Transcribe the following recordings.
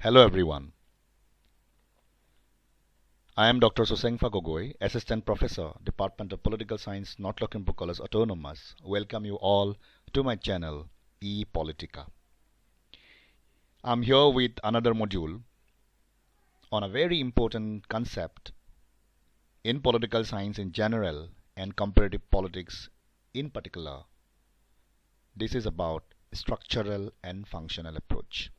Hello everyone. I am Dr. Sosengfa Gogoi, Assistant Professor, Department of Political Science, North Lakhimpur College Autonomous. Welcome you all to my channel, ePolitica. I'm here with another module on a very important concept in political science in general and comparative politics in particular. This is about structural and functional approach.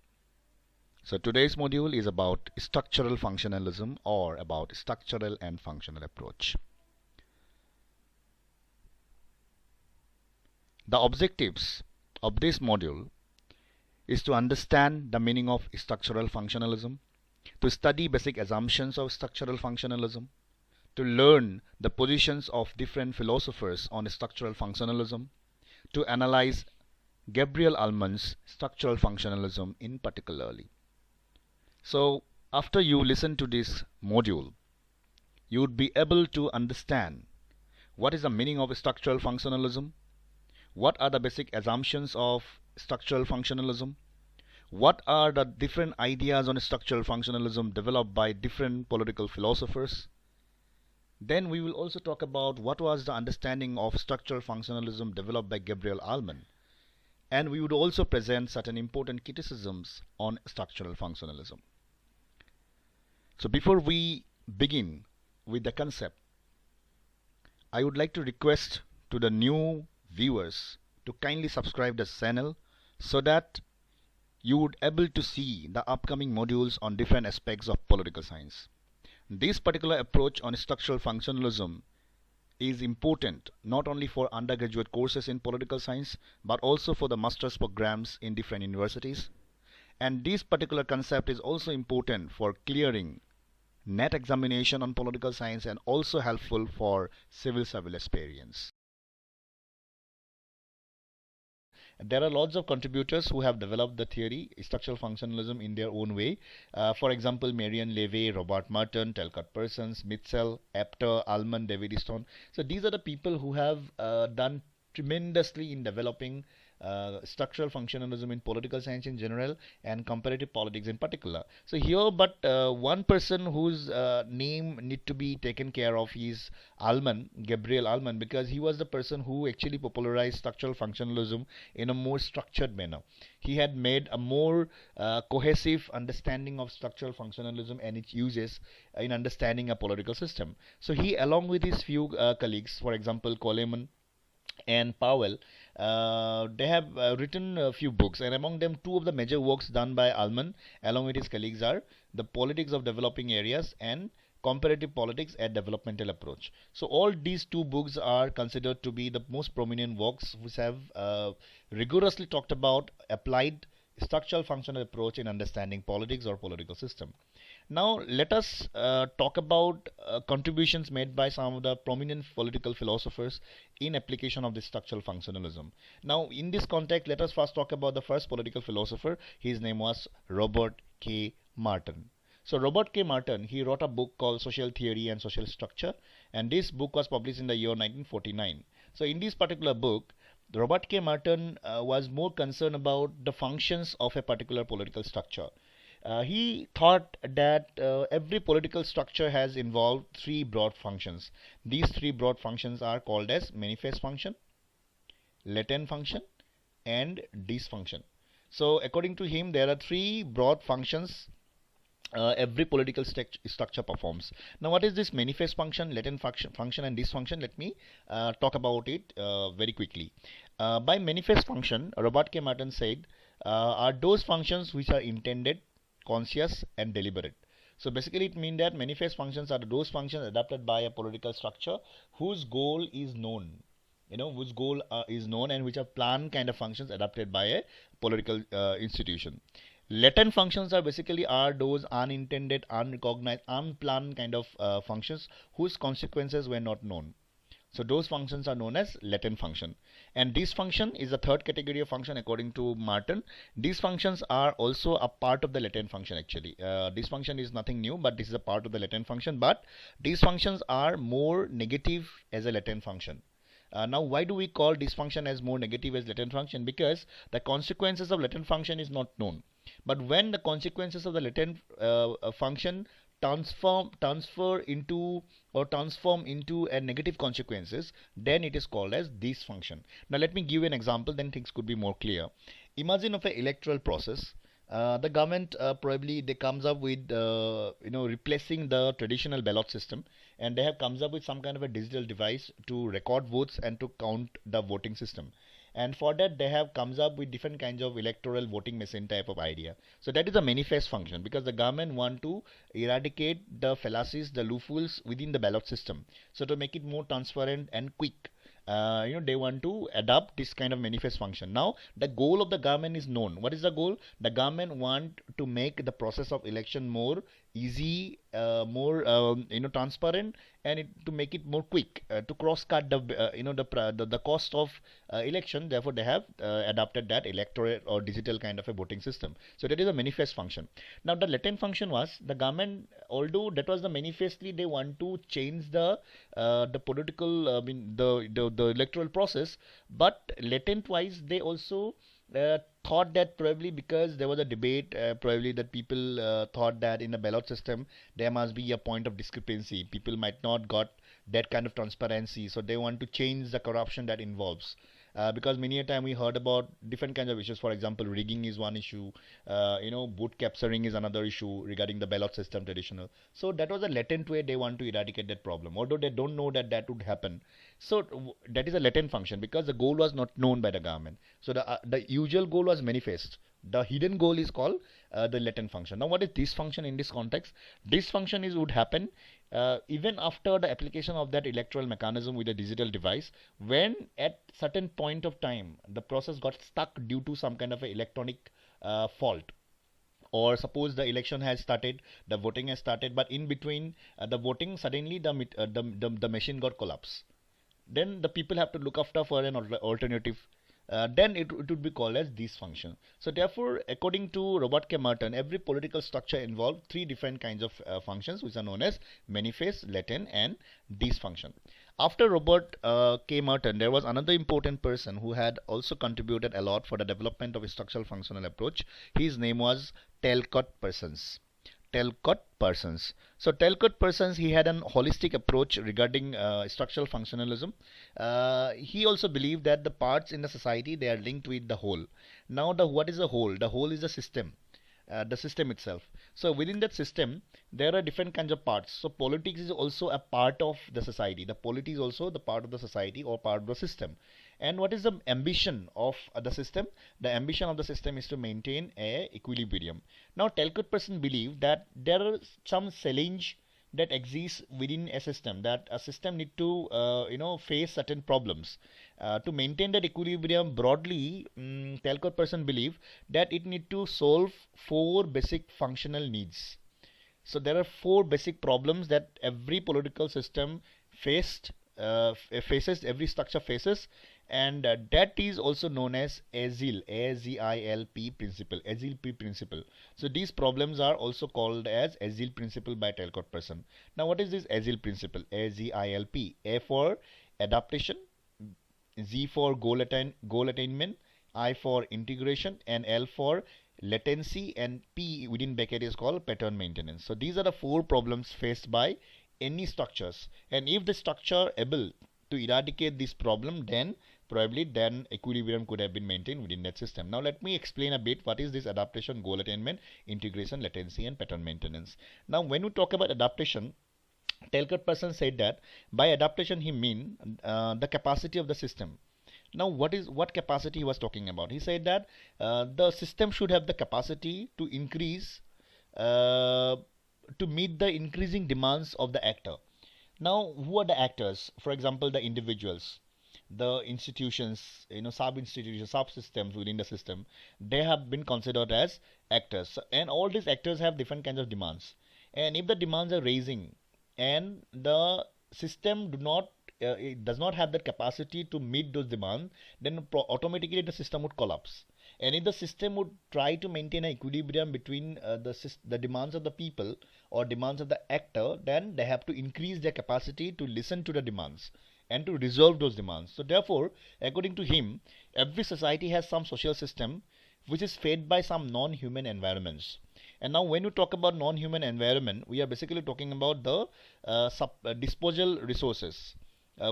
So today's module is about structural functionalism or about structural and functional approach. The objectives of this module is to understand the meaning of structural functionalism, to study basic assumptions of structural functionalism, to learn the positions of different philosophers on structural functionalism, to analyze Gabriel Allman's structural functionalism in particularly. So after you listen to this module, you would be able to understand what is the meaning of structural functionalism, what are the basic assumptions of structural functionalism, what are the different ideas on structural functionalism developed by different political philosophers. Then we will also talk about what was the understanding of structural functionalism developed by Gabriel Allman. And we would also present certain important criticisms on structural functionalism. So before we begin with the concept, I would like to request to the new viewers to kindly subscribe the channel so that you would able to see the upcoming modules on different aspects of political science. This particular approach on structural functionalism is important not only for undergraduate courses in political science but also for the master's programs in different universities. And this particular concept is also important for clearing NET examination on political science and also helpful for civil service experience. There are lots of contributors who have developed the theory, structural functionalism, in their own way. For example, Marion Levy, Robert Merton, Talcott Parsons, Mitchell, Apter, Allman, David Stone. So these are the people who have done tremendously in developing structural functionalism in political science in general and comparative politics in particular. So here, but one person whose name need to be taken care of is Allman, Gabriel Allman, because he was the person who actually popularized structural functionalism in a more structured manner. He had made a more cohesive understanding of structural functionalism and its uses in understanding a political system. So he, along with his few colleagues, for example, Coleman and Powell, they have written a few books, and among them, two of the major works done by Allman along with his colleagues are The Politics of Developing Areas and Comparative Politics and Developmental Approach. So all these two books are considered to be the most prominent works which have rigorously talked about applied structural functional approach in understanding politics or political system. Now let us talk about contributions made by some of the prominent political philosophers in application of this structural functionalism. Now in this context, let us first talk about the first political philosopher. His name was Robert K. Martin. So Robert K. Martin, he wrote a book called Social Theory and Social Structure, and this book was published in the year 1949. So in this particular book, Robert K. Martin was more concerned about the functions of a particular political structure. He thought that every political structure has involved three broad functions. These three broad functions are called as manifest function, latent function, and dysfunction. So according to him, there are three broad functions every political structure performs. Now what is this manifest function, latent function and dysfunction? Let me talk about it very quickly. By manifest function, Robert K. Martin said, are those functions which are intended, conscious and deliberate. So basically it means that manifest functions are those functions adapted by a political structure whose goal is known, whose goal is known, and which are planned kind of functions adapted by a political institution. Latent functions are basically those unintended, unrecognized, unplanned kind of functions whose consequences were not known. So those functions are known as latent function. And this function is the third category of function according to Martin. These functions are also a part of the latent function actually. This function is nothing new, but this is a part of the latent function. But these functions are more negative as a latent function. Now why do we call this function as more negative as latent function? Because the consequences of latent function is not known. But when the consequences of the latent function transform into a negative consequences, then it is called as this function. Now let me give you an example, then things could be more clear. Imagine of an electoral process. The government probably they comes up with replacing the traditional ballot system, and they have comes up with some kind of a digital device to record votes and to count the voting system. And for that they have comes up with different kinds of electoral voting machine type of idea. So that is a manifest function, because the government want to eradicate the fallacies, the loopholes within the ballot system, so to make it more transparent and quick. They want to adopt this kind of manifest function. Now the goal of the government is known. What is the goal? The government want to make the process of election more easy, more transparent, and to make it more quick, to cross cut the cost of election. Therefore they have adopted that electoral or digital kind of a voting system. So that is a manifest function. Now the latent function was the government, although that was the manifestly they want to change the political the electoral process, but latent wise they also thought that probably because there was a debate, probably that people thought that in the ballot system there must be a point of discrepancy. People might not got that kind of transparency, so they want to change the corruption that involves. Because many a time we heard about different kinds of issues. For example, rigging is one issue. Vote capturing is another issue regarding the ballot system traditional. So that was a latent way they want to eradicate that problem, although they don't know that that would happen. So that is a latent function because the goal was not known by the government. So the usual goal was manifest. The hidden goal is called the latent function. Now, what is this function in this context? This function is would happen even after the application of that electoral mechanism with a digital device, when at certain point of time the process got stuck due to some kind of a electronic fault. Or suppose the election has started, the voting has started, but in between the voting suddenly the machine got collapsed. Then the people have to look after for an alternative. Then it would be called as this function. So therefore, according to Robert K. Merton, every political structure involved three different kinds of functions, which are known as manifest, latent, and this function. After Robert K. Merton, there was another important person who had also contributed a lot for the development of a structural functional approach. His name was Talcott Parsons. Talcott Parsons. So Talcott Parsons, he had an holistic approach regarding structural functionalism. He also believed that the parts in the society, they are linked with the whole. Now what is the whole? The whole is the system itself. So within that system there are different kinds of parts. So politics is also a part of the society. The polity is also the part of the society or part of the system. And what is the ambition of the system? The ambition of the system is to maintain a equilibrium. Now Talcott Parsons believe that there are some challenge that exists within a system, that a system need to face certain problems. To maintain that equilibrium broadly, Talcott Parsons believe that it need to solve four basic functional needs. So there are four basic problems that every political system faces, every structure faces, and that is also known as AZIL, A-Z-I-L-P principle, AZIL-P principle. So these problems are also called as AZIL principle by Talcott Parsons. Now what is this AZIL principle? A-Z-I-L-P, A for adaptation, Z for goal attainment, I for integration, and L for latency, and P within bracket is called pattern maintenance. So these are the four problems faced by any structures, and if the structure able to eradicate this problem, then probably then equilibrium could have been maintained within that system. Now let me explain a bit what is this adaptation, goal attainment, integration, latency, and pattern maintenance. Now when we talk about adaptation, Talcott Parsons said that by adaptation he mean the capacity of the system. Now what capacity he was talking about? He said that the system should have the capacity to increase to meet the increasing demands of the actor. Now who are the actors? For example, the individuals, the institutions, sub-institutions, subsystems within the system, they have been considered as actors, and all these actors have different kinds of demands. And if the demands are raising and the system it does not have the capacity to meet those demands, then automatically the system would collapse. And if the system would try to maintain an equilibrium between the demands of the people or demands of the actor, then they have to increase their capacity to listen to the demands and to resolve those demands. So therefore, according to him, every society has some social system which is fed by some non-human environments. And now when you talk about non-human environment, we are basically talking about the disposal resources.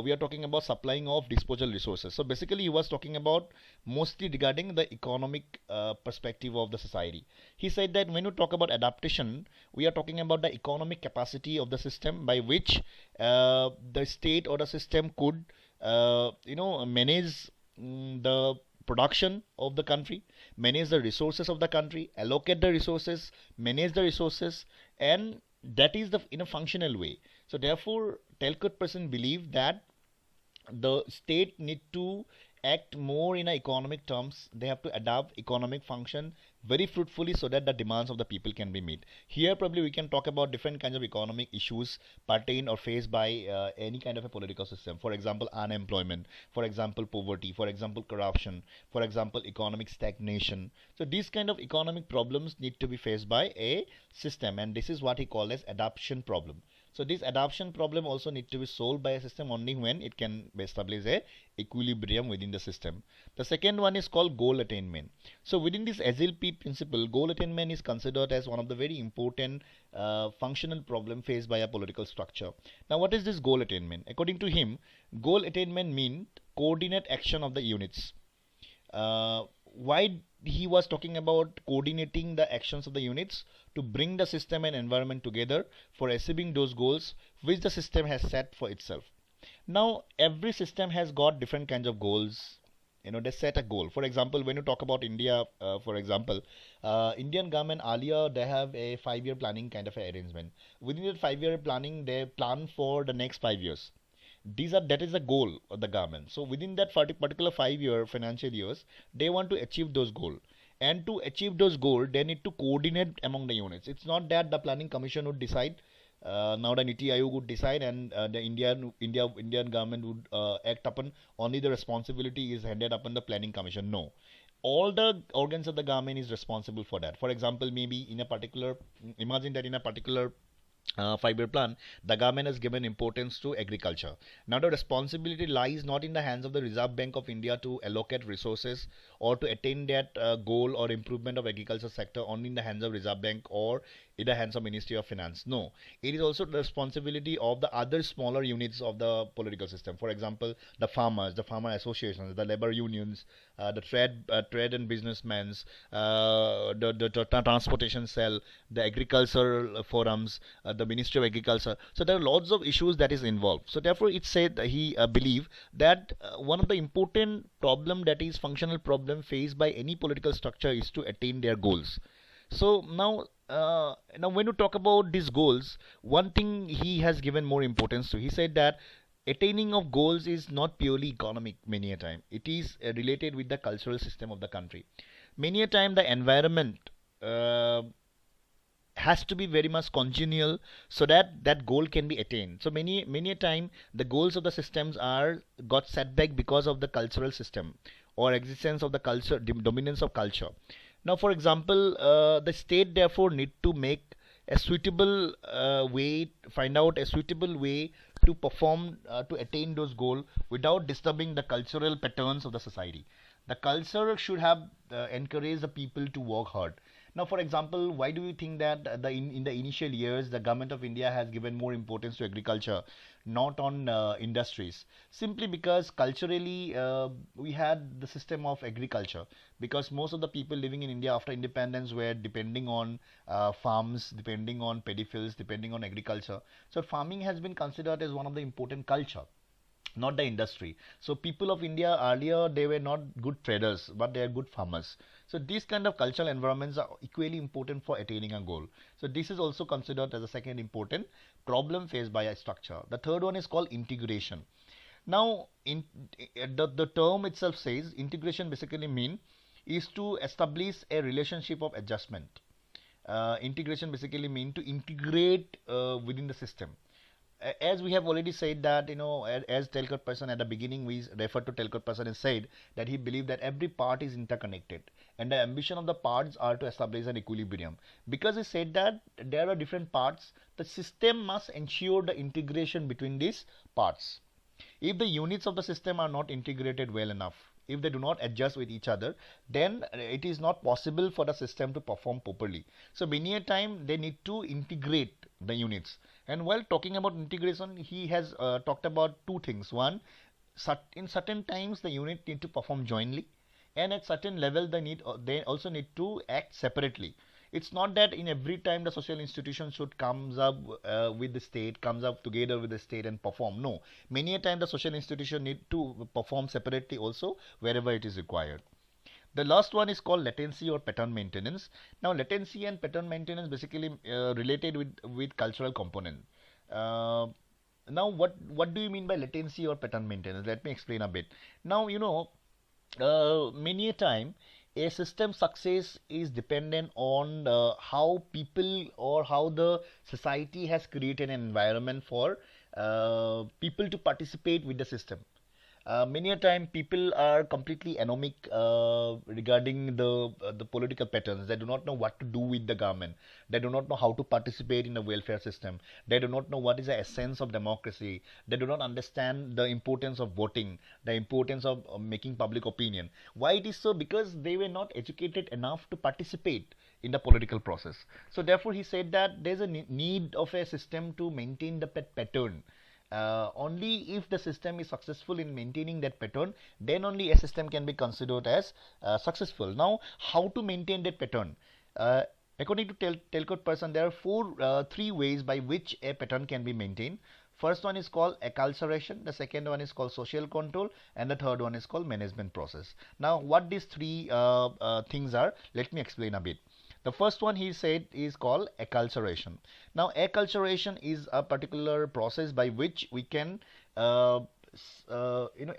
We are talking about supplying of disposal resources. So basically he was talking about mostly regarding the economic perspective of the society. He said that when you talk about adaptation, we are talking about the economic capacity of the system by which the state or the system could manage the production of the country, manage the resources of the country, allocate the resources, manage the resources, and that is the in a functional way. So therefore Talcott person believe that the state need to act more in a economic terms. They have to adapt economic function very fruitfully so that the demands of the people can be met. Here probably we can talk about different kinds of economic issues pertained or faced by any kind of a political system. For example, unemployment, for example, poverty, for example, corruption, for example, economic stagnation. So these kind of economic problems need to be faced by a system, and this is what he called as adaptation problem. So this adaptation problem also need to be solved by a system only when it can establish a equilibrium within the system. The second one is called goal attainment. So within this SLP principle, goal attainment is considered as one of the very important functional problem faced by a political structure. Now what is this goal attainment? According to him, goal attainment means coordinate action of the units. Why he was talking about coordinating the actions of the units to bring the system and environment together for achieving those goals which the system has set for itself. Now every system has got different kinds of goals. They set a goal. For example, when you talk about India, for example, Indian government earlier they have a 5-year planning kind of arrangement. Within that 5-year planning, they plan for the next 5 years. That is the goal of the government. So within that particular 5-year financial years, they want to achieve those goals. And to achieve those goals, they need to coordinate among the units. It's not that the planning commission would decide. Now the Niti Aayog would decide, and the Indian government would act upon. Only the responsibility is handed upon the planning commission. No, all the organs of the government is responsible for that. For example, maybe in a particular, imagine that in a particular 5-year plan, the government has given importance to agriculture. Now the responsibility lies not in the hands of the Reserve Bank of India to allocate resources or to attain that goal or improvement of agriculture sector only in the hands of Reserve Bank or in the hands of Ministry of Finance. No, it is also the responsibility of the other smaller units of the political system. For example, the farmers, the farmer associations, the labor unions, the trade and businessmen, the transportation cell, the agricultural forums, the Ministry of Agriculture. So there are lots of issues that is involved. So therefore it said he believe that one of the important problem, that is functional problem faced by any political structure, is to attain their goals. So now when you talk about these goals, one thing he has given more importance to. He said that attaining of goals is not purely economic many a time. It is related with the cultural system of the country. Many a time the environment has to be very much congenial so that that goal can be attained. So many a time the goals of the systems are got set back because of the cultural system or existence of the culture, dominance of culture. Now for example, the state therefore need to make a suitable find out a suitable way to perform to attain those goals without disturbing the cultural patterns of the society. The culture should have encouraged the people to work hard. Now, for example, why do you think that in the initial years the government of India has given more importance to agriculture, not on industries? Simply because culturally we had the system of agriculture, because most of the people living in India after independence were depending on farms, depending on paddy fields, depending on agriculture. So farming has been considered as one of the important culture, not the industry. So people of India earlier, they were not good traders, but they are good farmers. So these kind of cultural environments are equally important for attaining a goal. So this is also considered as a second important problem faced by a structure. The third one is called integration. Now the term itself says integration basically mean is to establish a relationship of adjustment. Integration basically mean to integrate within the system. As we have already said that, as Talcott person at the beginning, we referred to Talcott person and said that he believed that every part is interconnected and the ambition of the parts are to establish an equilibrium. Because he said that there are different parts, the system must ensure the integration between these parts. If the units of the system are not integrated well enough, if they do not adjust with each other, then it is not possible for the system to perform properly. So many a time they need to integrate the units. And while talking about integration, he has talked about two things. One, in certain times the unit need to perform jointly, and at certain level they also need to act separately. It's not that in every time the social institution should comes up with the state, comes up together with the state and perform. No, many a time the social institution need to perform separately also wherever it is required. The last one is called latency or pattern maintenance. Now latency and pattern maintenance basically related with cultural component. uh, Now what do you mean by latency or pattern maintenance? Let me explain a bit. Now many a time a system success is dependent on how people or how the society has created an environment for people to participate with the system. Many a time people are completely anomic regarding the political patterns. They do not know what to do with the government. They do not know how to participate in the welfare system. They do not know what is the essence of democracy. They do not understand the importance of voting, the importance of making public opinion. Why it is so? Because they were not educated enough to participate in the political process. So therefore he said that there's a need of a system to maintain the pattern. Only if the system is successful in maintaining that pattern, then only a system can be considered as successful. Now, how to maintain that pattern? Uh, According to Talcott Parsons, there are three ways by which a pattern can be maintained. First one is called acculturation, the second one is called social control, and the third one is called management process. Now, what these three things are, let me explain a bit. The first one he said is called acculturation. Now, acculturation is a particular process by which we can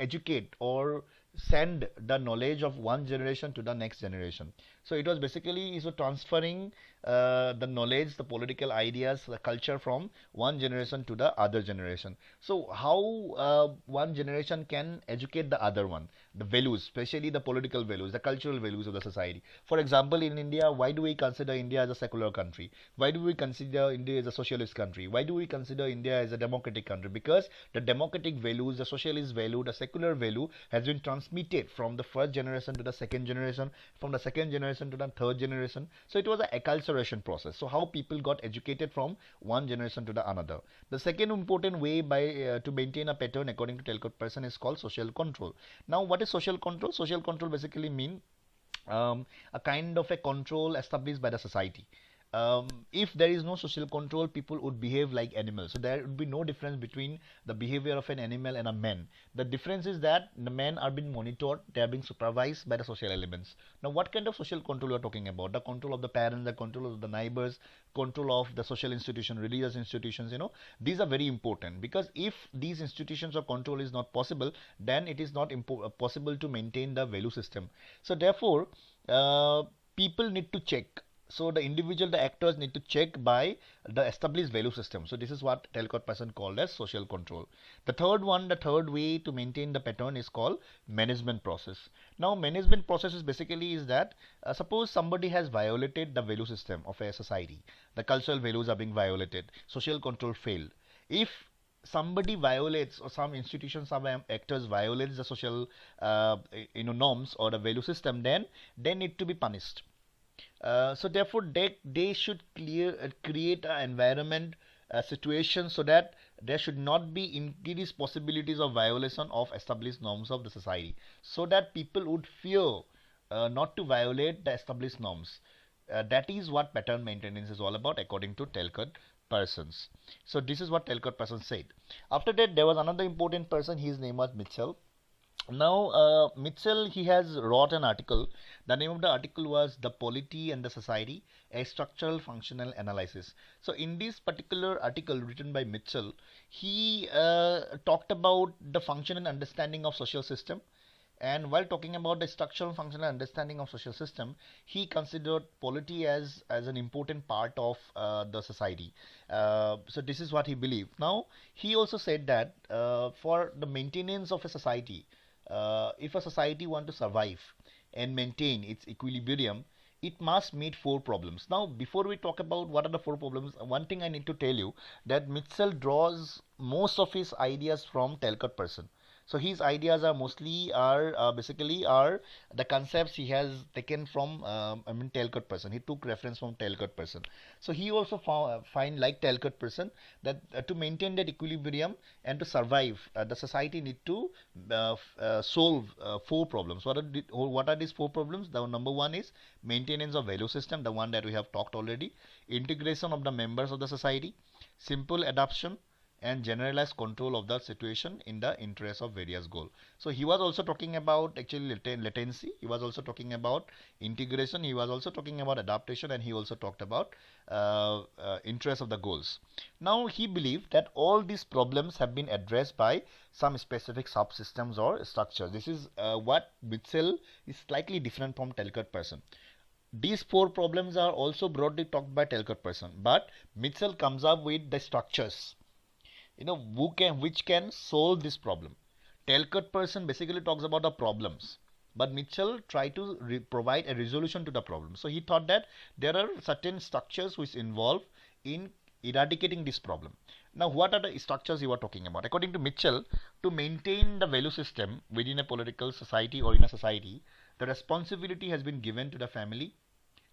educate or send the knowledge of one generation to the next generation. So it was basically transferring the knowledge, the political ideas, the culture from one generation to the other generation. So how one generation can educate the other one, the values, especially the political values, the cultural values of the society. For example, in India, why do we consider India as a secular country? Why do we consider India as a socialist country? Why do we consider India as a democratic country? Because the democratic values, the socialist value, the secular value has been transmitted from the first generation to the second generation, from the second generation to the third generation. So it was an acculturation process. So how people got educated from one generation to the another. The second important way by to maintain a pattern, according to Talcott Parsons, is called social control. Now, what is social control? Social control basically mean a kind of a control established by the society. If there is no social control, people would behave like animals. So there would be no difference between the behavior of an animal and a man. The difference is that the men are being monitored, they are being supervised by the social elements. Now, what kind of social control we are talking about? The control of the parents, the control of the neighbors, control of the social institution, religious institutions. These are very important, because if these institutions or control is not possible, then it is not possible to maintain the value system. So therefore, people need to check. So the actors need to check by the established value system. So this is what Talcott Parsons called as social control. The third way to maintain the pattern is called management process. Now, management process is basically is that suppose somebody has violated the value system of a society. The cultural values are being violated. Social control failed. If somebody violates, or some institutions, some actors violates the social norms or the value system, then they need to be punished. So therefore they should create an environment, a situation, so that there should not be increased possibilities of violation of established norms of the society, so that people would fear not to violate the established norms. That is what pattern maintenance is all about, according to Talcott Parsons. So this is what Talcott Parsons said. After that, there was another important person. His name was Mitchell. Now, Mitchell, he has wrote an article. The name of the article was "The Polity and the Society: A Structural Functional Analysis." So in this particular article written by Mitchell, he talked about the function and understanding of social system. And while talking about the structural functional understanding of social system, he considered polity as an important part of the society. So this is what he believed. Now, he also said that for the maintenance of a society, if a society want to survive and maintain its equilibrium, it must meet four problems. Now, before we talk about what are the four problems, one thing I need to tell you, that Mitchell draws most of his ideas from Talcott Parsons. So his ideas are mostly are basically are the concepts he has taken from Talcott person. He took reference from Talcott person. So he also find like Talcott person that to maintain that equilibrium and to survive, the society need to solve four problems. What are these four problems? The number one is maintenance of value system, the one that we have talked already. Integration of the members of the society, simple adoption, and generalized control of the situation in the interest of various goals. So he was also talking about actually latency. He was also talking about integration. He was also talking about adaptation, and he also talked about interest of the goals. Now he believed that all these problems have been addressed by some specific subsystems or structures. This is what Mitchell is slightly different from Talcott person. These four problems are also broadly talked by Talcott person, but Mitchell comes up with the structures, which can solve this problem. Talcott person basically talks about the problems, but Mitchell try to provide a resolution to the problem. So he thought that there are certain structures which involve in eradicating this problem. Now what are the structures you are talking about? According to Mitchell, to maintain the value system within a political society or in a society, the responsibility has been given to the family,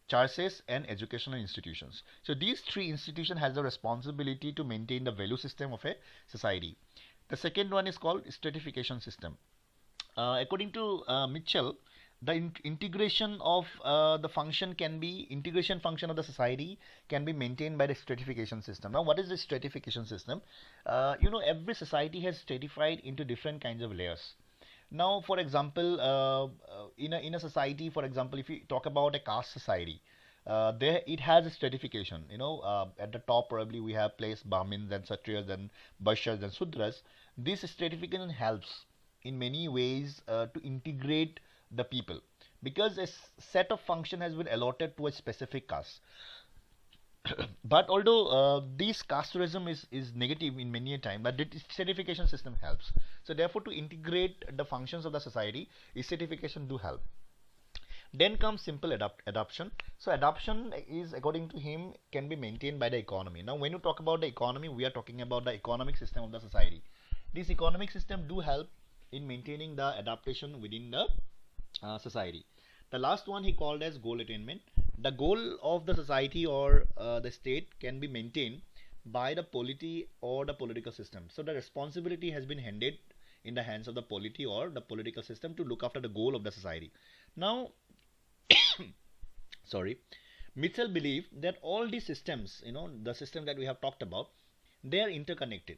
churches, and educational institutions. So these three institutions has the responsibility to maintain the value system of a society. The second one is called stratification system. According to Mitchell, the integration of the function can be integration function of the society can be maintained by the stratification system. Now what is the stratification system? Every society has stratified into different kinds of layers. Now, for example, in a society, for example, if you talk about a caste society, there it has a stratification. At the top probably we have placed Brahmins and Kshatriyas and Vaishyas and Sudras. This stratification helps in many ways to integrate the people, because a set of function has been allotted to a specific caste. But although this casteism is negative in many a time, but the stratification system helps. So therefore, to integrate the functions of the society, stratification do help. Then comes simple adoption. So adoption is, according to him, can be maintained by the economy. Now when you talk about the economy, we are talking about the economic system of the society. This economic system do help in maintaining the adaptation within the society. The last one he called as goal attainment. The goal of the society or the state can be maintained by the polity or the political system. So the responsibility has been handed in the hands of the polity or the political system to look after the goal of the society. Now, sorry, Mitchell believed that all these systems, the system that we have talked about, they are interconnected.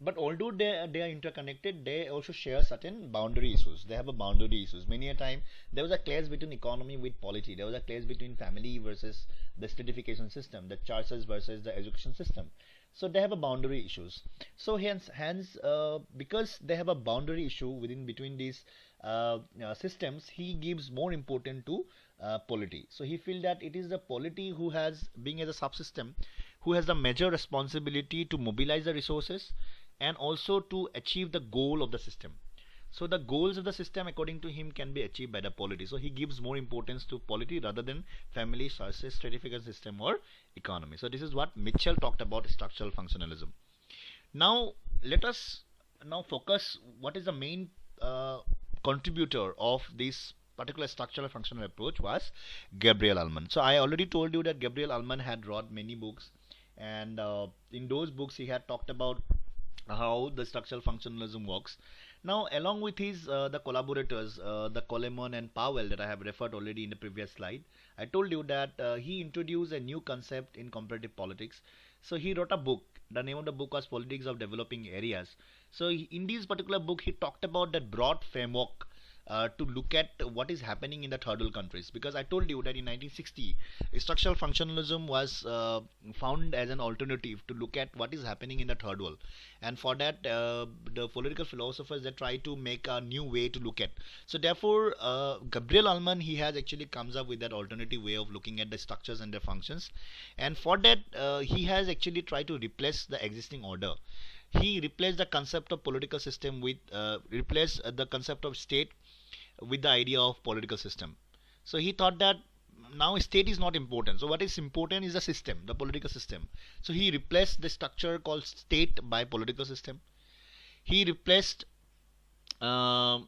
But although they are interconnected, they also share certain boundary issues. They have a boundary issues. Many a time there was a clash between economy with polity. There was a clash between family versus the stratification system, the churches versus the education system. So they have a boundary issues. So hence because they have a boundary issue between these systems, he gives more importance to polity. So he feels that it is the polity who has, being as a subsystem, who has the major responsibility to mobilize the resources and also to achieve the goal of the system. So the goals of the system, according to him, can be achieved by the polity. So he gives more importance to polity rather than family, sources, stratification system, or economy. So this is what Mitchell talked about structural functionalism. Now let us now focus what is the main contributor of this particular structural functional approach was Gabriel Allman. So I already told you that Gabriel Allman had wrote many books, and in those books he had talked about how the structural functionalism works. Now along with his the collaborators, the Coleman and Powell that I have referred already in the previous slide, I told you that he introduced a new concept in comparative politics. So he wrote a book. The name of the book was Politics of Developing Areas. So in this particular book he talked about that broad framework to look at what is happening in the third world countries, because I told you that in 1960 structural functionalism was found as an alternative to look at what is happening in the third world, and for that the political philosophers, they try to make a new way to look at. So therefore Gabriel Allman, he has actually comes up with that alternative way of looking at the structures and their functions, and for that he has actually tried to replace the existing order. He replaced the concept of political system with replaced the concept of state with the idea of political system. So he thought that now state is not important. So what is important is the system, the political system. So he replaced the structure called state by political system. He replaced Um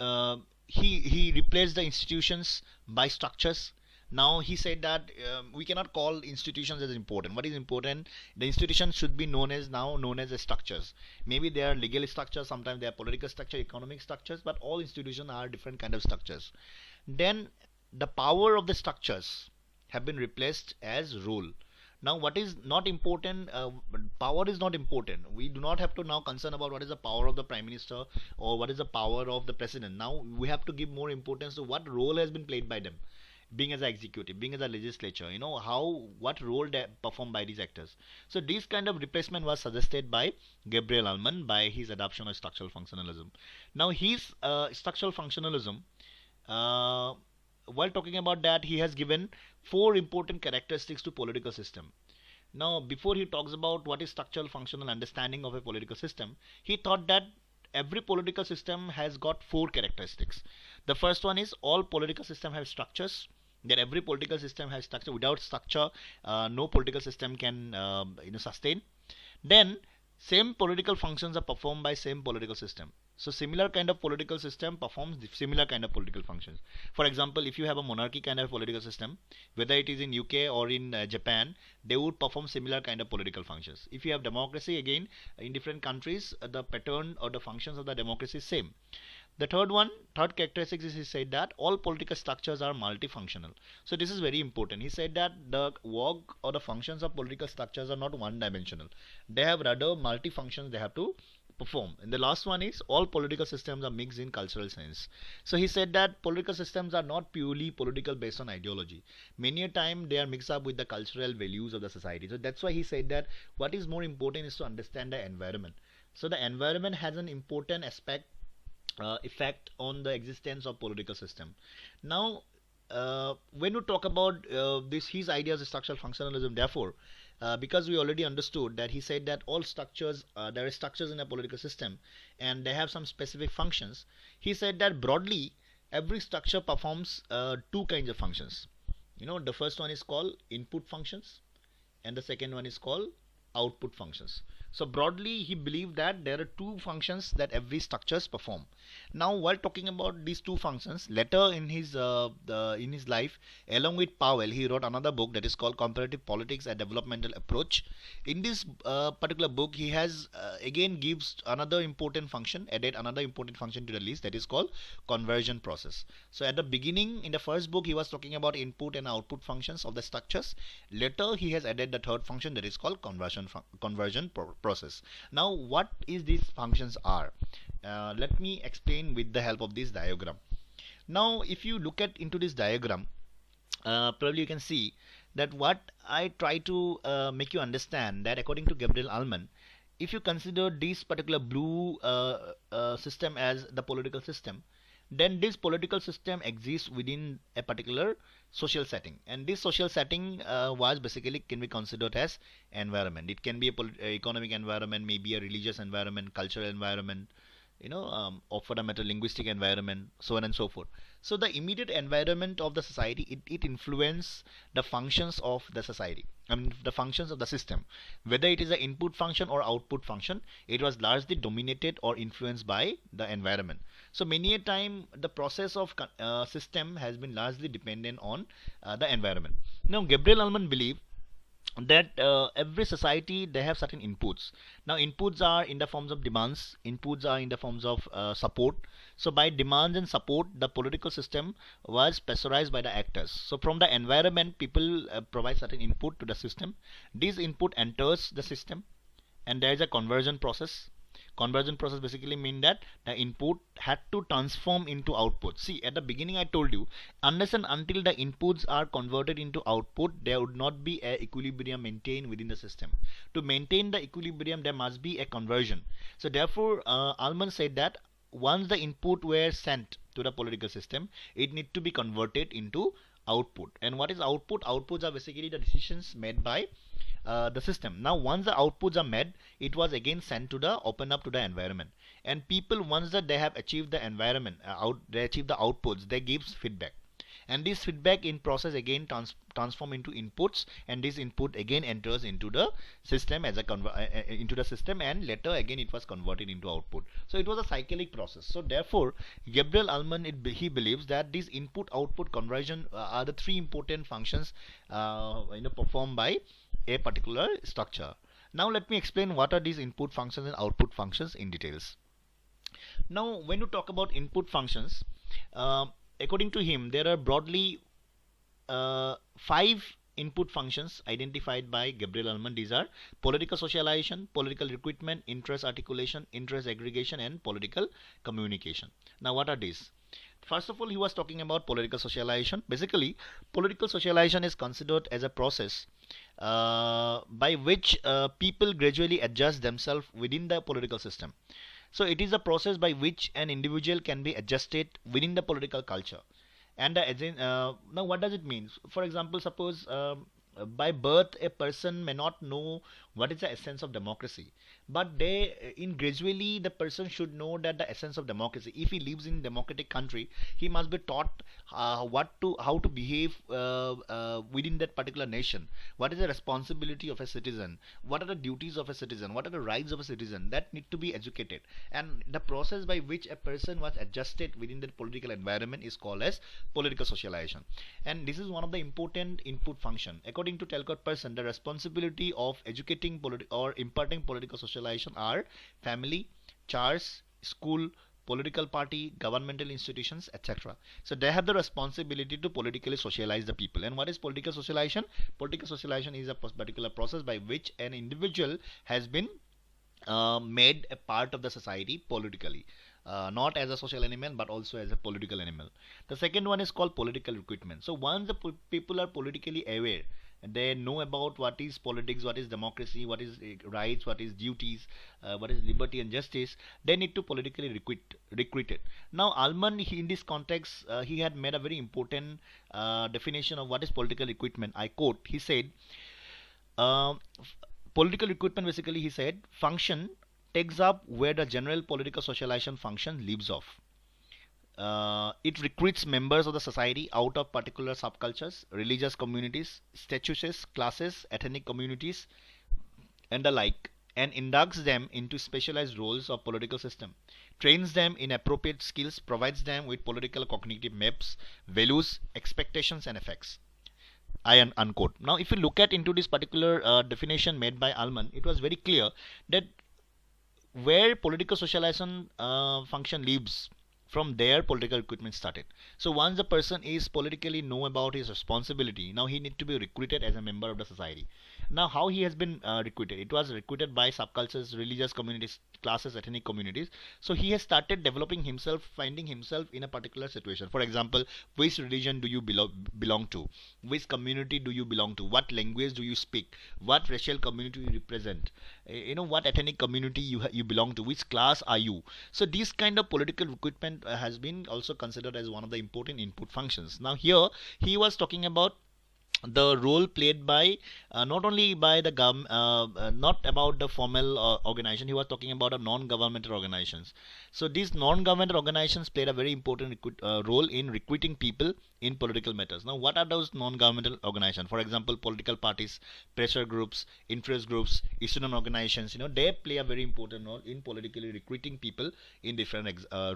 uh, he replaced the institutions by structures. Now he said that we cannot call institutions as important. What is important? The institutions should be known as structures. Maybe they are legal structures, sometimes they are political structure, economic structures, but all institutions are different kind of structures. Then the power of the structures have been replaced as rule. Now what is not important, power is not important. We do not have to now concern about what is the power of the prime minister or what is the power of the president. Now we have to give more importance to what role has been played by them, being as an executive, being as a legislature, how, what role they performed by these actors. So this kind of replacement was suggested by Gabriel Allman by his adoption of structural functionalism. Now his structural functionalism, uh, while talking about that, he has given four important characteristics to political system. Now, before he talks about what is structural functional understanding of a political system, he thought that every political system has got four characteristics. The first one is all political system have structures. That every political system has structure. Without structure, no political system can sustain. Then same political functions are performed by same political system. So similar kind of political system performs similar kind of political functions. For example, if you have a monarchy kind of political system, whether it is in UK or in Japan, they would perform similar kind of political functions. If you have democracy, again in different countries, the pattern or the functions of the democracy is same. The third characteristic is, he said that all political structures are multifunctional. So this is very important. He said that the work or the functions of political structures are not one dimensional. They have rather multifunctions they have to perform. And the last one is all political systems are mixed in cultural sense. So he said that political systems are not purely political based on ideology. Many a time they are mixed up with the cultural values of the society. So that's why he said that what is more important is to understand the environment. So the environment has an important aspect, effect on the existence of political system. Now, when you talk about this, his ideas of structural functionalism, therefore, because we already understood that he said that all structures, there are structures in a political system, and they have some specific functions. He said that broadly, every structure performs two kinds of functions. The first one is called input functions, and the second one is called output functions. So broadly, he believed that there are two functions that every structures perform. Now, while talking about these two functions, later in his life, along with Powell, he wrote another book that is called Comparative Politics: A Developmental Approach. In this particular book, he has again gives another important function, added another important function to the list, that is called conversion process. So at the beginning, in the first book, he was talking about input and output functions of the structures. Later, he has added the third function that is called conversion process. Now, what is these functions are? Let me explain with the help of this diagram. Now, if you look at into this diagram, probably you can see that what I try to make you understand that according to Gabriel Allman, if you consider this particular blue system as the political system, then this political system exists within a particular social setting, and this social setting was basically can be considered as environment. It can be a economic environment, maybe a religious environment, cultural environment, or for that matter linguistic environment, so on and so forth. So the immediate environment of the society, it influences the functions of the society, I mean the functions of the system, whether it is an input function or output function. It was largely dominated or influenced by the environment. So many a time the process of system has been largely dependent on the environment. Now Gabriel Allman believed that every society they have certain inputs. Now inputs are in the forms of demands, inputs are in the forms of support. So by demands and support, the political system was pressurized by the actors. So from the environment, people provide certain input to the system. This input enters the system, and there is a conversion process. Conversion process basically mean that the input had to transform into output. See, at the beginning I told you, unless and until the inputs are converted into output, there would not be a equilibrium maintained within the system. To maintain the equilibrium, there must be a conversion. So therefore, Allman said that once the input were sent to the political system, it need to be converted into output. And what is output? Outputs are basically the decisions made by the system. Now once the outputs are made, it was again sent to the open up to the environment, and people, once that they have achieved the environment they achieve the outputs, they gives feedback. and this feedback in process again transform into inputs, and this input again enters into the system as a into the system, and later again it was converted into output. So it was a cyclic process. So therefore Gabriel Allman, he believes that these input output conversion are the three important functions performed by a particular structure. Now let me explain what are these input functions and output functions in details. Now when you talk about input functions, according to him there are broadly 5 input functions identified by Gabriel Allman. These are political socialization, political recruitment, interest articulation, interest aggregation, and political communication. Now what are these? First of all, he was talking about political socialization. Basically, political socialization is considered as a process by which people gradually adjust themselves within the political system. So it is a process by which an individual can be adjusted within the political culture. And now what does it mean? For example, suppose by birth a person may not know what is the essence of democracy, but in gradually the person should know that the essence of democracy. If he lives in democratic country, he must be taught how to behave within that particular nation. What is the responsibility of a citizen? What are the duties of a citizen? What are the rights of a citizen? That need to be educated. And the process by which a person was adjusted within that political environment is called as political socialization. And this is one of the important input function. According to Talcott Person, the responsibility of educating or imparting political socialization are family, church, school, political party, governmental institutions, etc. So they have the responsibility to politically socialize the people. And what is political socialization? Political socialization is a particular process by which an individual has been made a part of the society politically. Not as a social animal but also as a political animal. The second one is called political recruitment. So once the people are politically aware, they know about what is politics, what is democracy, what is rights, what is duties, what is liberty and justice, they need to politically recruit it. Now Allman, in this context, he had made a very important definition of what is political recruitment. I quote, he said, political recruitment, basically he said, function takes up where the general political socialization function leaves off. It recruits members of the society out of particular subcultures, religious communities, statuses, classes, ethnic communities, and the like, and inducts them into specialized roles of political system, trains them in appropriate skills, provides them with political cognitive maps, values, expectations, and effects. I unquote. Now, if you look at into this particular definition made by Allman, it was very clear that where political socialization function leaves, from there political recruitment started. So once the person is politically know about his responsibility, now he need to be recruited as a member of the society. Now how he has been recruited? It was recruited by subcultures, religious communities, classes, ethnic communities. So he has started developing himself, finding himself in a particular situation. For example, which religion do you belong to? Which community do you belong to? What language do you speak? What racial community you represent? What ethnic community you belong to? Which class are you? So this kind of political recruitment has been also considered as one of the important input functions. Now here he was talking about the role played by not only by the not about the formal organization. He was talking about a non-governmental organizations. So these non-governmental organizations played a very important role in recruiting people in political matters. Now what are those non-governmental organizations? For example, political parties, pressure groups, interest groups, student organizations, they play a very important role in politically recruiting people in different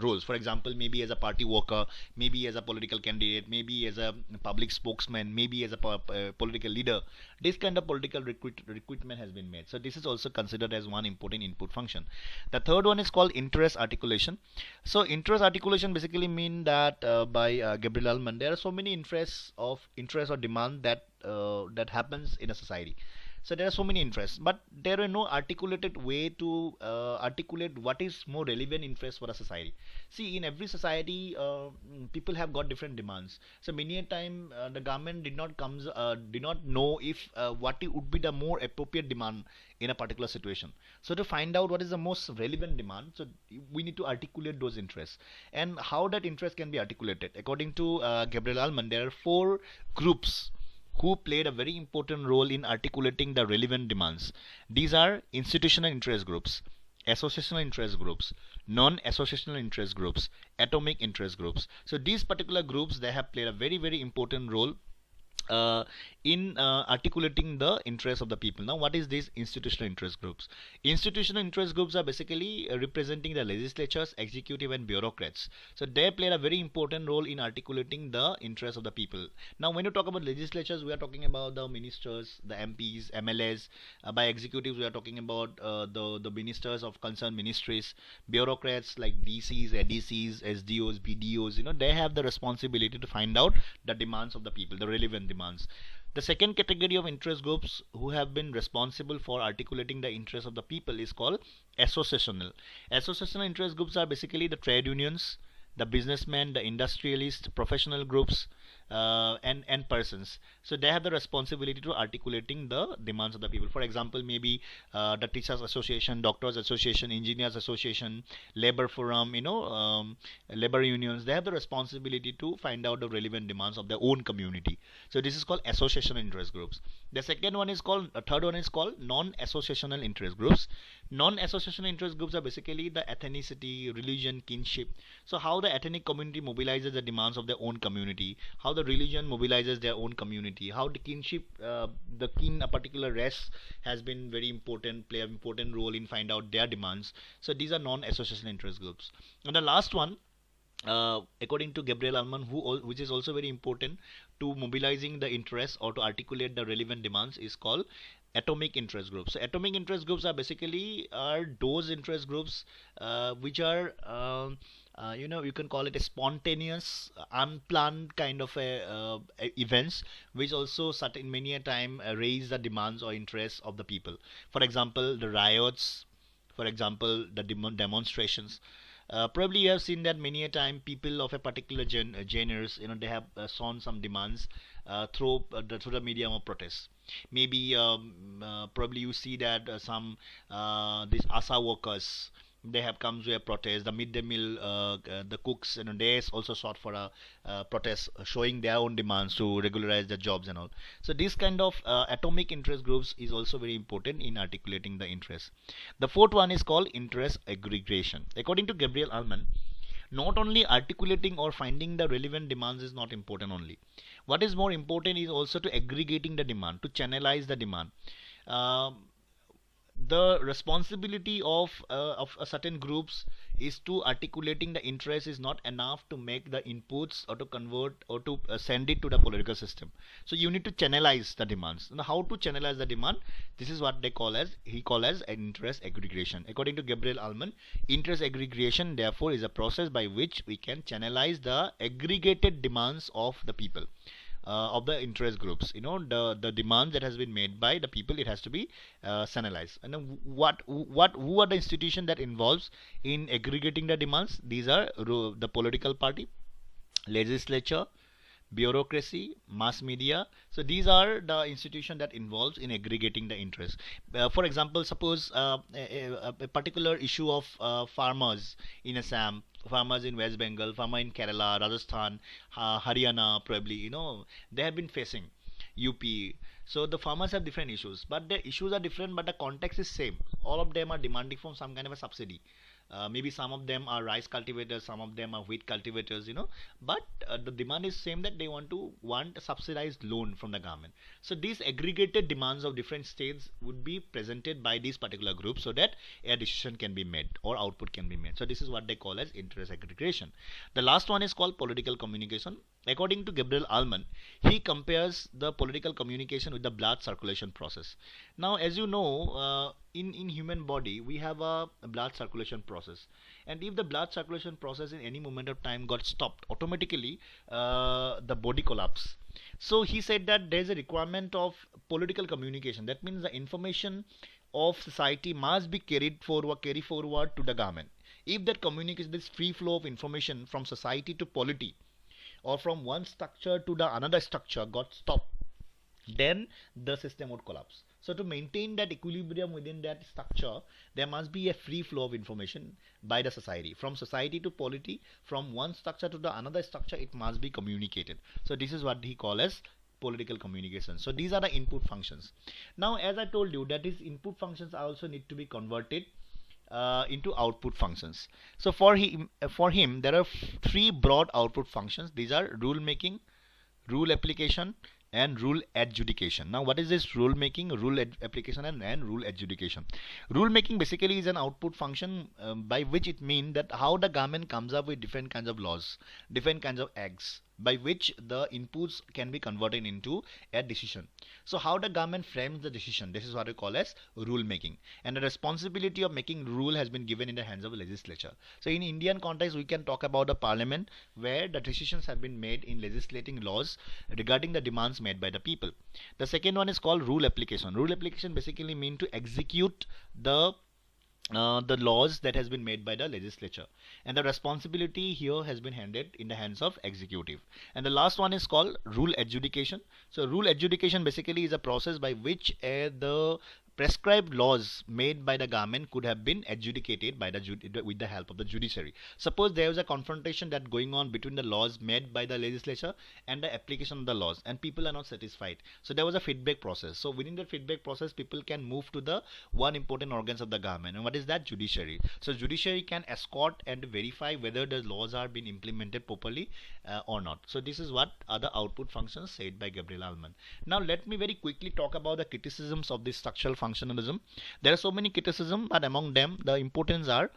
roles. For example, maybe as a party worker, maybe as a political candidate, maybe as a public spokesman, maybe as a political leader. This kind of political recruitment has been made. So this is also considered as one important input function. The third one is called interest articulation. So interest articulation basically mean that by Gabriel Allman, there are so many interests or demand that that happens in a society. So there are so many interests, but there are no articulated way to articulate what is more relevant interest for a society. See, in every society, people have got different demands. So many a time the government did not know if what would be the more appropriate demand in a particular situation. So to find out what is the most relevant demand, so we need to articulate those interests, and how that interest can be articulated. According to Gabriel Allman, there are 4 groups who played a very important role in articulating the relevant demands. These are institutional interest groups, associational interest groups, non-associational interest groups, atomic interest groups. So these particular groups, they have played a very important role uh, in articulating the interests of the people. Now, what is these institutional interest groups? Institutional interest groups are basically representing the legislatures, executive, and bureaucrats. So they played a very important role in articulating the interests of the people. Now, when you talk about legislatures, we are talking about the ministers, the MPs, MLAs. By executives, we are talking about the ministers of concerned ministries. Bureaucrats like DCs, ADCs, SDOs, BDOs. They have the responsibility to find out the demands of the people, the relevant demands. The second category of interest groups who have been responsible for articulating the interests of the people is called associational. Associational interest groups are basically the trade unions, the businessmen, the industrialists, professional groups, and persons. So they have the responsibility to articulating the demands of the people. For example, maybe the teachers association, doctors association, engineers association, labor forum, labor unions. They have the responsibility to find out the relevant demands of their own community. So this is called associational interest groups. The third one is called non-associational interest groups. Non-associational interest groups are basically the ethnicity, religion, kinship. So how the ethnic community mobilizes the demands of their own community, how the religion mobilizes their own community, how the kinship, the kin, a particular race has been very important, play an important role in find out their demands. So these are non-associational interest groups. And the last one, according to Gabriel Allman, which is also very important to mobilizing the interest or to articulate the relevant demands, is called atomic interest groups. So atomic interest groups are basically those interest groups which are you can call it a spontaneous, unplanned kind of events, which also certain many a time raise the demands or interests of the people. For example, the riots, for example, the demonstrations. Probably you have seen that many a time people of a particular genres, they have shown some demands through the medium of protest. Maybe probably you see that some these ASA workers, they have come to a protest. The midday meal, the cooks, they also sought for a protest, showing their own demands to regularize their jobs and all. So this kind of atomic interest groups is also very important in articulating the interest. The fourth one is called interest aggregation. According to Gabriel Allman, not only articulating or finding the relevant demands is not important only. What is more important is also to aggregating the demand, to channelize the demand. The responsibility of a certain groups is to articulating the interest is not enough to make the inputs or to convert or to send it to the political system. So you need to channelize the demands. Now, how to channelize the demand? This is what he call as an interest aggregation. According to Gabriel Allman, interest aggregation therefore is a process by which we can channelize the aggregated demands of the people, of the interest groups. The demand that has been made by the people, it has to be channelized. And then who are the institution that involves in aggregating the demands? These are the political party, legislature, bureaucracy, mass media. So these are the institution that involves in aggregating the interest. For example, suppose a particular issue of farmers in Assam, farmers in West Bengal, farmer in Kerala, Rajasthan, Haryana, probably, they have been facing UP. So the farmers have different issues, but the issues are different, but the context is same. All of them are demanding from some kind of a subsidy. Maybe some of them are rice cultivators, some of them are wheat cultivators, but the demand is same, that they want a subsidized loan from the government. So these aggregated demands of different states would be presented by these particular groups, so that a decision can be made or output can be made. So this is what they call as interest aggregation. The last one is called political communication. According to Gabriel Allman, he compares the political communication with the blood circulation process. Now, as you know, in human body we have a blood circulation process, and if the blood circulation process in any moment of time got stopped, automatically the body collapse. So he said that there is a requirement of political communication. That means the information of society must be carry forward to the government. If that communication, this free flow of information from society to polity, or from one structure to the another structure got stopped, then the system would collapse. So to maintain that equilibrium within that structure, there must be a free flow of information by the society. From society to polity, from one structure to the another structure, it must be communicated. So this is what he calls as political communication. So these are the input functions. Now, as I told you, that is input functions also need to be converted into output functions. So for him, there are three broad output functions. These are rule making, rule application, and rule adjudication. Now, what is this rule making, rule application, and rule adjudication? Rule making basically is an output function by which it means that how the government comes up with different kinds of laws, different kinds of acts, by which the inputs can be converted into a decision. So how the government frames the decision, this is what we call as rule making, and the responsibility of making rule has been given in the hands of the legislature. So in Indian context, we can talk about a parliament where the decisions have been made in legislating laws regarding the demands made by the people. The second one is called rule application. Rule application basically mean to execute the laws that has been made by the legislature, and the responsibility here has been handed in the hands of executive. And the last one is called rule adjudication. So rule adjudication basically is a process by which the prescribed laws made by the government could have been adjudicated by the with the help of the judiciary. Suppose there was a confrontation that going on between the laws made by the legislature and the application of the laws, and people are not satisfied. So there was a feedback process. So within the feedback process, people can move to the one important organs of the government, and what is that? Judiciary. So judiciary can escort and verify whether the laws are being implemented properly or not. So this is what are the output functions said by Gabriel Allman. Now let me very quickly talk about the criticisms of this structural functionalism. There are so many criticisms, but among them the importance are: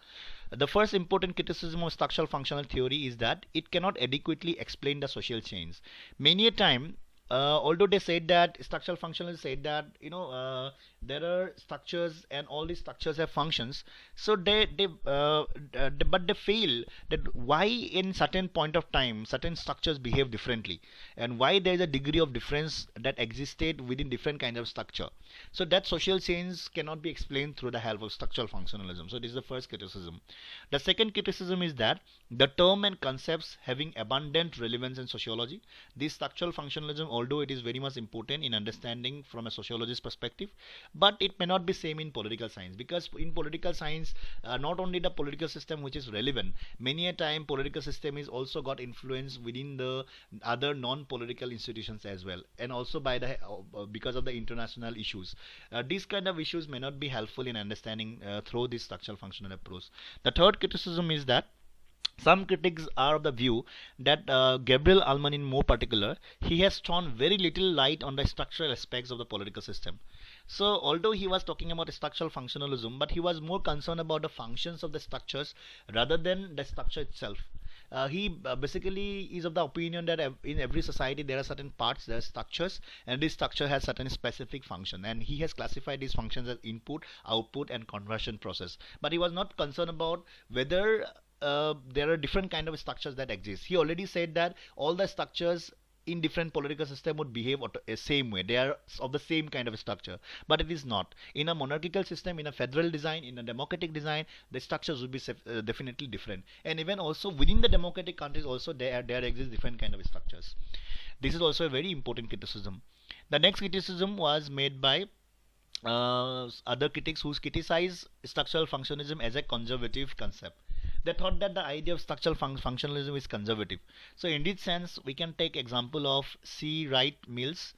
the first important criticism of structural functional theory is that it cannot adequately explain the social change. Many a time, although they said that structural functionalists said that there are structures and all these structures have functions, so but they fail that why in certain point of time certain structures behave differently, and why there is a degree of difference that existed within different kinds of structure. So that social change cannot be explained through the help of structural functionalism. So this is the first criticism. The second criticism is that the term and concepts having abundant relevance in sociology, this structural functionalism, although it is very much important in understanding from a sociologist perspective, but it may not be same in political science, because in political science not only the political system which is relevant, many a time political system is also got influence within the other non-political institutions as well, and also by the because of the international issues. These kind of issues may not be helpful in understanding through this structural functional approach. The third criticism is that some critics are of the view that Gabriel Allman in more particular, he has thrown very little light on the structural aspects of the political system. So although he was talking about structural functionalism, but he was more concerned about the functions of the structures rather than the structure itself. He basically is of the opinion that in every society there are certain parts, there are structures, and this structure has certain specific function, and he has classified these functions as input, output, and conversion process. But he was not concerned about whether there are different kind of structures that exist. He already said that all the structures in different political system would behave same way. They are of the same kind of structure, but it is not. In a monarchical system, in a federal design, in a democratic design, the structures would be definitely different. And even also within the democratic countries also there exist different kind of structures. This is also a very important criticism. The next criticism was made by other critics who criticize structural functionalism as a conservative concept. They thought that the idea of structural functionalism is conservative. So in this sense, we can take example of C. Wright Mills.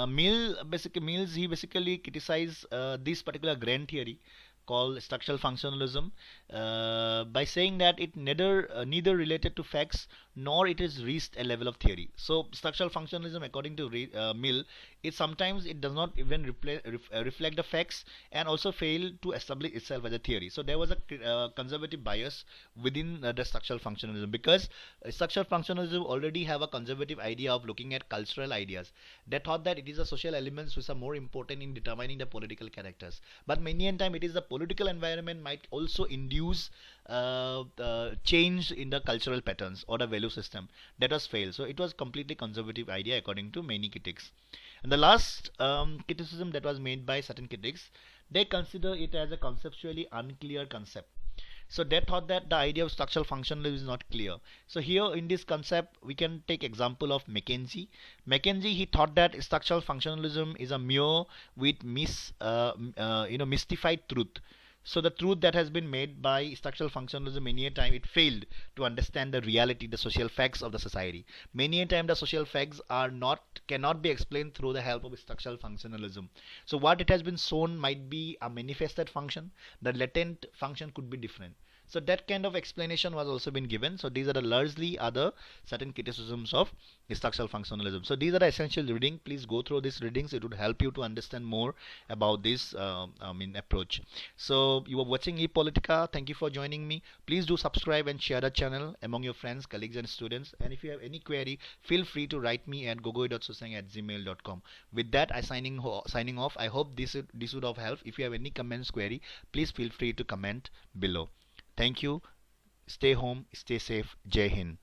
Mills, he basically criticized this particular grand theory called structural functionalism by saying that it neither related to facts nor it has reached a level of theory. So structural functionalism, according to Mill, sometimes it does not even reflect the facts, and also fail to establish itself as a theory. So there was a conservative bias within the structural functionalism, because structural functionalism already have a conservative idea of looking at cultural ideas. They thought that it is the social elements which are more important in determining the political characters, but many a time it is the political environment might also induce change in the cultural patterns or the value system. That was failed. So it was completely conservative idea according to many critics. And the last criticism that was made by certain critics, they consider it as a conceptually unclear concept. So they thought that the idea of structural functionalism is not clear. So here in this concept, we can take example of Mackenzie. Mackenzie, he thought that structural functionalism is a mere with mystified truth. So the truth that has been made by structural functionalism, many a time it failed to understand the reality, the social facts of the society. Many a time the social facts are not cannot be explained through the help of structural functionalism. So what it has been shown might be a manifested function, the latent function could be different. So that kind of explanation was also been given. So these are the largely other certain criticisms of structural functionalism. So these are the essential reading. Please go through these readings. It would help you to understand more about this approach. So you are watching ePolitica. Thank you for joining me. Please do subscribe and share the channel among your friends, colleagues and students. And if you have any query, feel free to write me at gogoi.susang@gmail.com. With that, I signing off. I hope this would have helped. If you have any comments, query, please feel free to comment below. Thank you. Stay home, stay safe. Jai Hind.